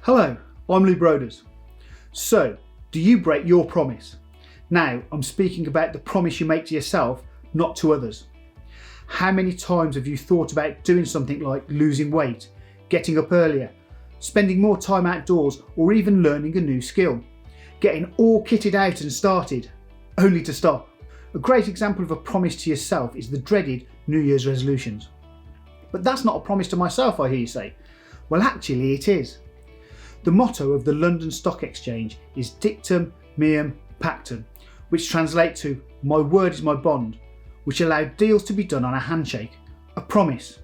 Hello, I'm erode. So, do you break your promise? Now, I'm speaking about the promise you make to yourself, not to others. How many times have you thought about doing something like losing weight, getting up earlier, spending more time outdoors, or even learning a new skill? Getting all kitted out and started, only to stop. A great example of a promise to yourself is the dreaded New Year's resolutions. But that's not a promise to myself, I hear you say. Well, actually it is. The motto of the London Stock Exchange is Dictum Meum Pactum, which translates to "My word is my bond," which allowed deals to be done on a handshake, a promise.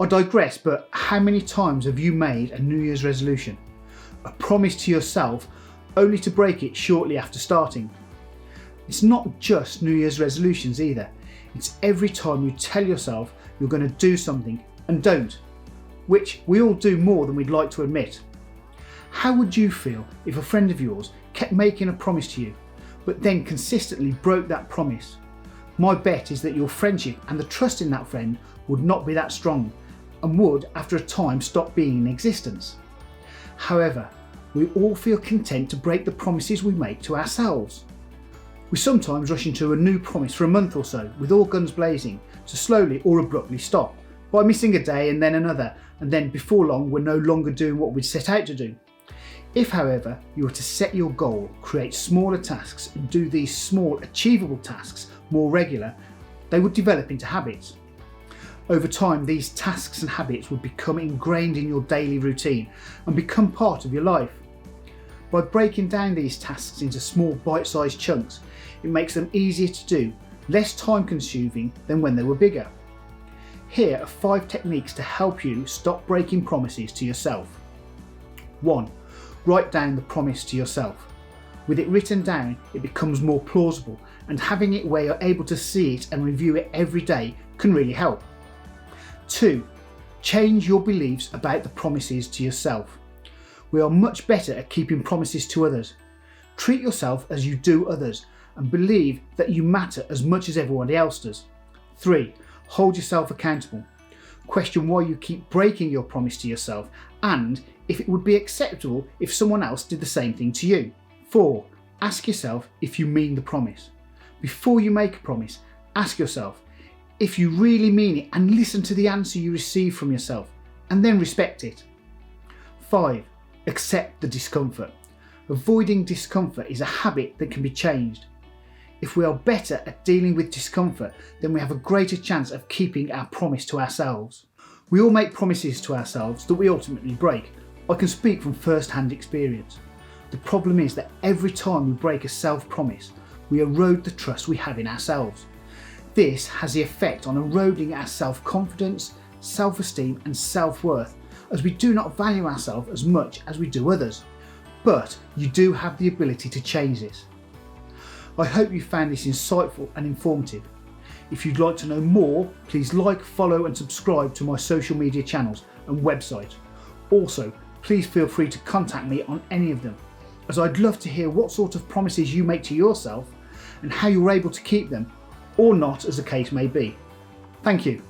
I digress, but how many times have you made a New Year's resolution, a promise to yourself, only to break it shortly after starting? It's not just New Year's resolutions either. It's every time you tell yourself you're going to do something and don't, which we all do more than we'd like to admit. How would you feel if a friend of yours kept making a promise to you, but then consistently broke that promise? My bet is that your friendship and the trust in that friend would not be that strong, and would after a time stop being in existence. However, we all feel content to break the promises we make to ourselves. We sometimes rush into a new promise for a month or so with all guns blazing, to slowly or abruptly stop by missing a day and then another, and then before long we're no longer doing what we'd set out to do. If, however, you were to set your goal, create smaller tasks and do these small achievable tasks more regular, they would develop into habits. Over time, these tasks and habits would become ingrained in your daily routine and become part of your life. By breaking down these tasks into small bite-sized chunks, it makes them easier to do, less time consuming than when they were bigger. Here are 5 techniques to help you stop breaking promises to yourself. 1. Write down the promise to yourself. With it written down, it becomes more plausible, and having it where you're able to see it and review it every day can really help. 2. Change your beliefs about the promises to yourself. We are much better at keeping promises to others. Treat yourself as you do others, and believe that you matter as much as everybody else does. 3. Hold yourself accountable. Question why you keep breaking your promise to yourself, and if it would be acceptable if someone else did the same thing to you. 4. Ask yourself if you mean the promise. Before you make a promise, ask yourself if you really mean it, and listen to the answer you receive from yourself, and then respect it. 5. Accept the discomfort. Avoiding discomfort is a habit that can be changed. If we are better at dealing with discomfort, then we have a greater chance of keeping our promise to ourselves. We all make promises to ourselves that we ultimately break. I can speak from first-hand experience. The problem is that every time we break a self-promise, we erode the trust we have in ourselves. This has the effect on eroding our self-confidence, self-esteem and self-worth, as we do not value ourselves as much as we do others. But you do have the ability to change this. I hope you found this insightful and informative. If you'd like to know more, please like, follow and subscribe to my social media channels and website. Also, please feel free to contact me on any of them, as I'd love to hear what sort of promises you make to yourself and how you're able to keep them, or not as the case may be. Thank you.